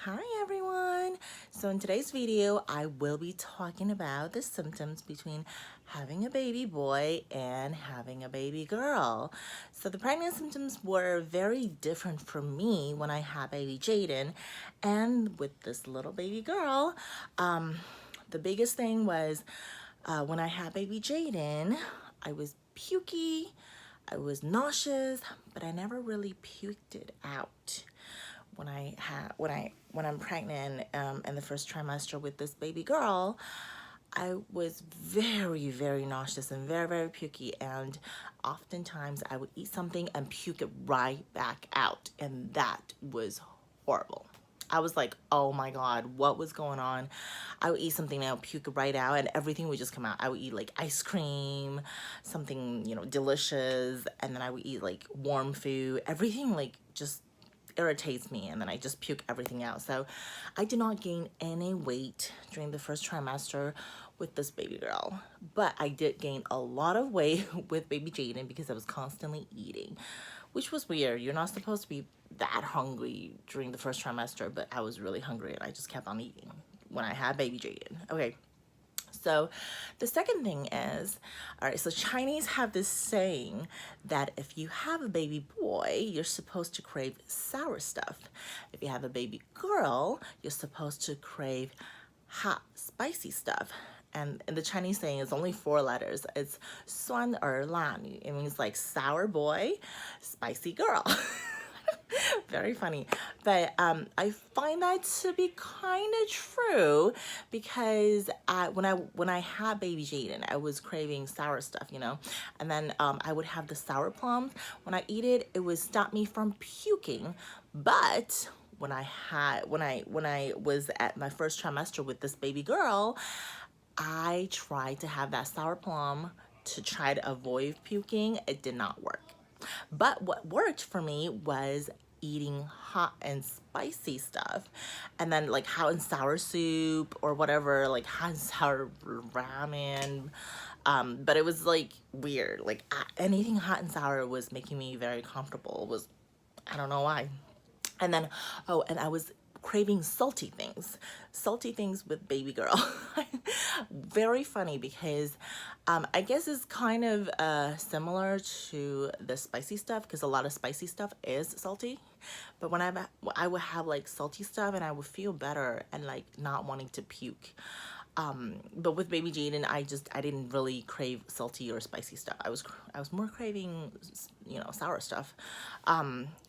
Hi everyone! So in today's video, I will be talking about the symptoms between having a baby boy and having a baby girl. So the pregnant symptoms were very different for me when I had baby Jaden, and with this little baby girl. The biggest thing was when I had baby Jaden, I was pukey, I was nauseous, but I never really puked it out when I'm pregnant in the first trimester with this baby girl. I was very nauseous and very pukey, and oftentimes I would eat something and puke it right back out, and that was horrible. I was like, oh my God, what was going on? I would eat something and I would puke it right out and everything would just come out. I would eat like ice cream, something, delicious, and then I would eat like warm food. Everything like just irritates me, and then I just puke everything out. So I did not gain any weight during the first trimester with this baby girl, but I did gain a lot of weight with baby Jaden because I was constantly eating, which was weird. You're not supposed to be that hungry during the first trimester, but I was really hungry and I just kept on eating when I had baby Jaden. Okay. So the second thing is, all right, so Chinese have this saying that if you have a baby boy, you're supposed to crave sour stuff. If you have a baby girl, you're supposed to crave hot, spicy stuff. And the Chinese saying is only 4 letters. It's 酸儿辣女. It means like sour boy, spicy girl. Very funny, but I find that to be kind of true because when I had baby Jaden, I was craving sour stuff, and then I would have the sour plums. When I eat it, it would stop me from puking, but when I was at my first trimester with this baby girl, I tried to have that sour plum to try to avoid puking. It did not work. But what worked for me was eating hot and spicy stuff, and then like hot and sour soup or whatever, like hot and sour ramen. But it was like weird. Like anything hot and sour was making me very comfortable. It was, I don't know why. And then, oh, and I was craving salty things with baby girl. Very funny because I guess it's kind of similar to the spicy stuff, because a lot of spicy stuff is salty. But when I would have like salty stuff and I would feel better and like not wanting to puke. But with baby Jaden, I didn't really crave salty or spicy stuff. I was more craving, sour stuff.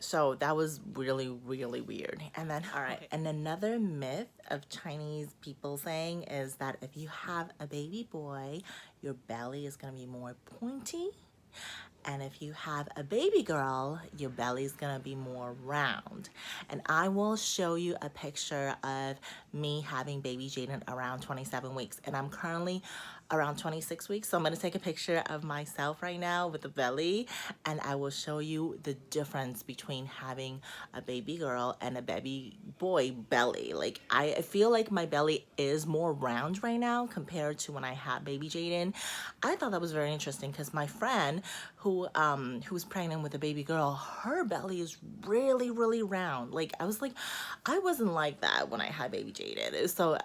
So that was really weird. And then, all right, and another myth of Chinese people saying is that if you have a baby boy, your belly is gonna be more pointy. And if you have a baby girl, your belly is gonna be more round. And I will show you a picture of me having baby Jaden around 27 weeks. And I'm currently around 26 weeks. So I'm gonna take a picture of myself right now with the belly, and I will show you the difference between having a baby girl and a baby boy belly. Like I feel like my belly is more round right now compared to when I had baby Jaden. I thought that was very interesting because my friend who's pregnant with a baby girl, her belly is really round. Like I was like, I wasn't like that when I had baby Jaden. So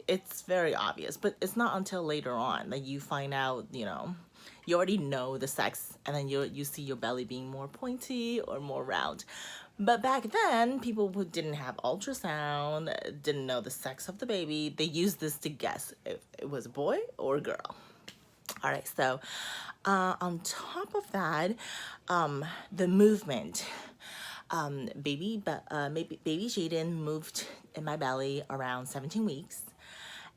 it's very obvious, but it's not until later on that you find out, you already know the sex, and then you see your belly being more pointy or more round. But back then, people who didn't have ultrasound, didn't know the sex of the baby, they used this to guess if it was a boy or a girl. All right, so on top of that, the movement. Baby Jaden moved in my belly around 17 weeks.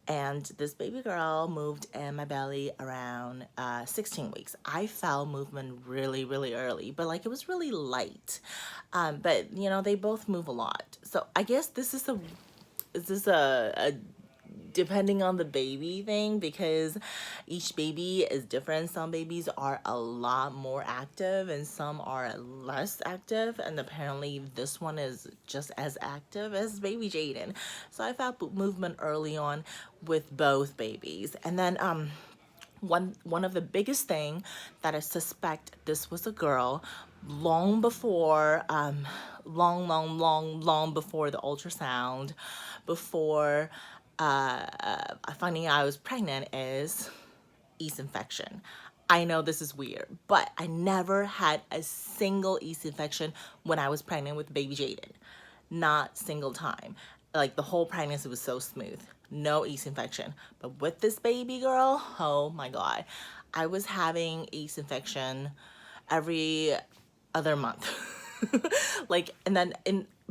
And this baby girl moved in my belly around 16 weeks. I felt movement really early, but like it was really light. But they both move a lot. So I guess this is a depending on the baby thing, because each baby is different. Some babies are a lot more active and some are less active, and apparently this one is just as active as baby Jaden. So I felt movement early on with both babies. And then one of the biggest thing that I suspect this was a girl long before, long before the ultrasound, before finding out I was pregnant, is yeast infection. I know this is weird, but I never had a single yeast infection when I was pregnant with baby Jaden. Not single time. Like the whole pregnancy was so smooth. No yeast infection. But with this baby girl, oh my God. I was having yeast infection every other month. Like, and then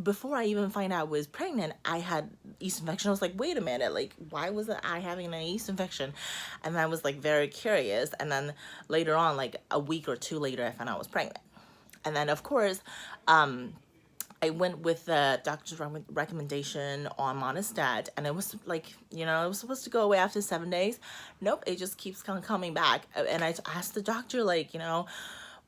before I even find out I was pregnant, I had yeast infection. I was like, wait a minute, like, why was I having a yeast infection? And I was like very curious. And then later on, like a week or two later, I found out I was pregnant. And then of course, I went with the doctor's recommendation on Monistat, and it was like, you know, it was supposed to go away after 7 days. Nope, it just keeps coming back. And I asked the doctor, like, you know,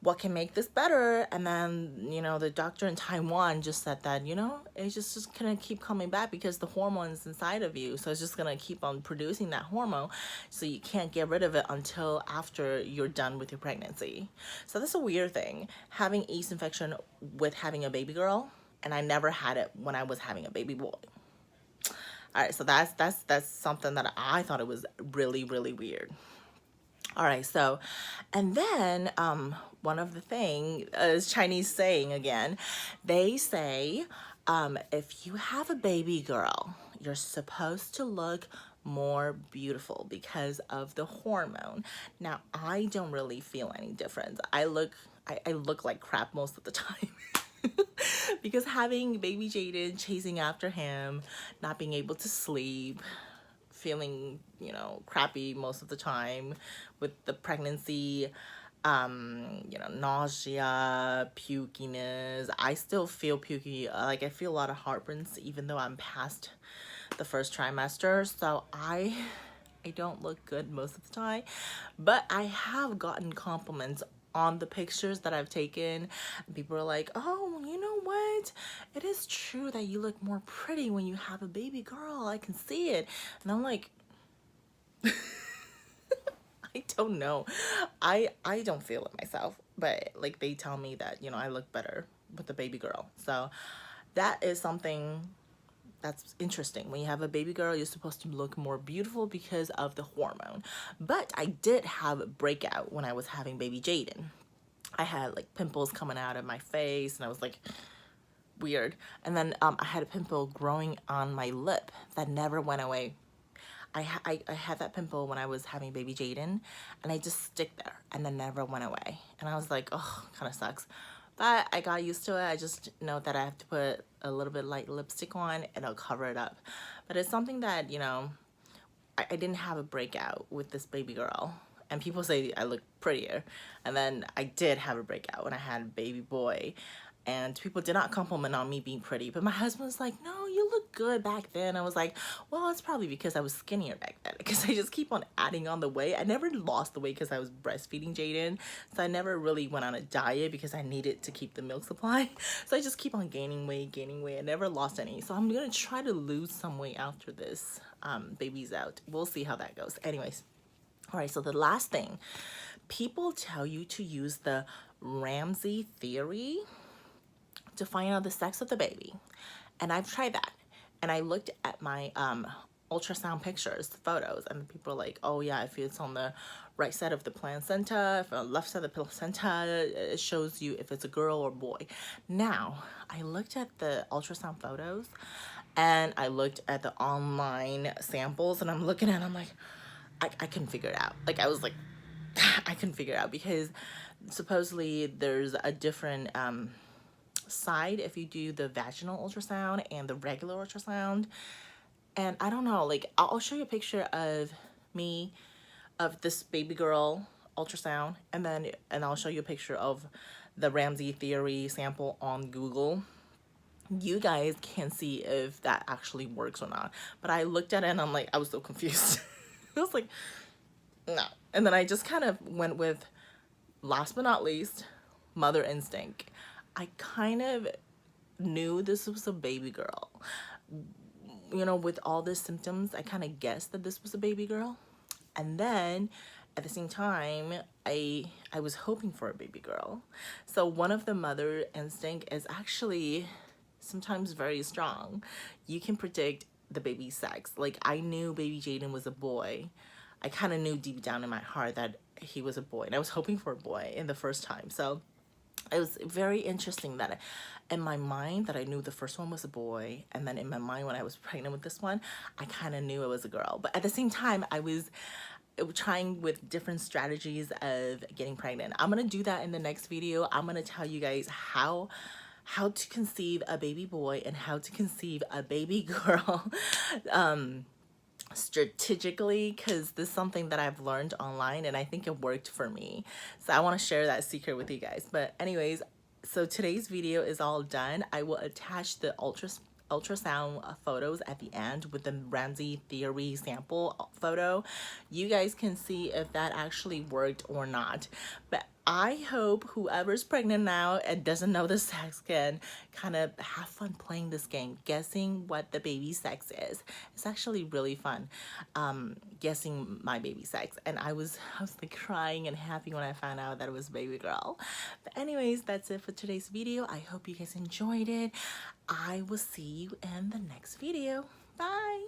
what can make this better? And then, you know, the doctor in Taiwan just said that, you know, it's just gonna keep coming back because the hormone's inside of you. So it's just gonna keep on producing that hormone. So you can't get rid of it until after you're done with your pregnancy. So that's a weird thing, having yeast infection with having a baby girl. And I never had it when I was having a baby boy. All right, so that's something that I thought it was really, really weird. All right, so, and then one of the thing is Chinese saying again. They say if you have a baby girl, you're supposed to look more beautiful because of the hormone. Now, I don't really feel any difference. I look like crap most of the time. Because having baby Jaden, chasing after him, not being able to sleep, feeling, you know, crappy most of the time with the pregnancy, you know, nausea, pukiness. I still feel pukey. Like I feel a lot of heartburns even though I'm past the first trimester. So I don't look good most of the time, but I have gotten compliments on the pictures that I've taken. People are like, oh, you know what? It is true that you look more pretty when you have a baby girl. I can see it. And I'm like, I don't know. I don't feel it myself, but like they tell me that, you know, I look better with the baby girl. So that is something that's interesting. When you have a baby girl, you're supposed to look more beautiful because of the hormone. But I did have a breakout when I was having baby Jaden. I had like pimples coming out of my face, and I was like, weird. And then I had a pimple growing on my lip that never went away. I had that pimple when I was having baby Jaden, and I just stick there, and then never went away. And I was like, oh, kind of sucks. But I got used to it. I just know that I have to put a little bit light lipstick on, and it'll cover it up. But it's something that, you know, I didn't have a breakout with this baby girl. And people say I look prettier. And then I did have a breakout when I had a baby boy. And people did not compliment on me being pretty. But my husband was like, no, you look good back then. I was like, well, it's probably because I was skinnier back then. Because I just keep on adding on the weight. I never lost the weight because I was breastfeeding Jaden. So I never really went on a diet because I needed to keep the milk supply. So I just keep on gaining weight, gaining weight. I never lost any. So I'm going to try to lose some weight after this baby's out. We'll see how that goes. Anyways. All right, so the last thing. People tell you to use the Ramsey theory to find out the sex of the baby. And I've tried that. And I looked at my ultrasound pictures, photos, and people are like, oh yeah, if it's on the right side of the placenta, if on the left side of the placenta, it shows you if it's a girl or boy. Now, I looked at the ultrasound photos and I looked at the online samples, and I'm looking at it, I'm like, I couldn't figure it out. Like I was like, I couldn't figure it out because supposedly there's a different side if you do the vaginal ultrasound and the regular ultrasound. And I don't know, like I'll show you a picture of me, of this baby girl ultrasound, and I'll show you a picture of the Ramsey theory sample on Google. You guys can see if that actually works or not. But I looked at it and I'm like, I was so confused. I was like, no. And then I just kind of went with, last but not least, mother instinct. I kind of knew this was a baby girl. You know, with all the symptoms, I kind of guessed that this was a baby girl. And then at the same time, I was hoping for a baby girl. So one of the mother instinct is actually sometimes very strong. You can predict the baby's sex. Like, I knew baby Jaden was a boy. I kind of knew deep down in my heart that he was a boy, and I was hoping for a boy in the first time. So it was very interesting that in my mind that I knew the first one was a boy, and then in my mind when I was pregnant with this one, I kind of knew it was a girl. But at the same time, I was trying with different strategies of getting pregnant. I'm gonna do that in the next video. I'm gonna tell you guys how to conceive a baby boy and how to conceive a baby girl strategically, because this is something that I've learned online and I think it worked for me. So I want to share that secret with you guys. But anyways, so today's video is all done. I will attach the ultrasound photos at the end with the Ramsey Theory sample photo. You guys can see if that actually worked or not. But I hope whoever's pregnant now and doesn't know the sex can kind of have fun playing this game, guessing what the baby's sex is. It's actually really fun, guessing my baby's sex. And I was like crying and happy when I found out that it was baby girl. But anyways, that's it for today's video. I hope you guys enjoyed it. I will see you in the next video. Bye.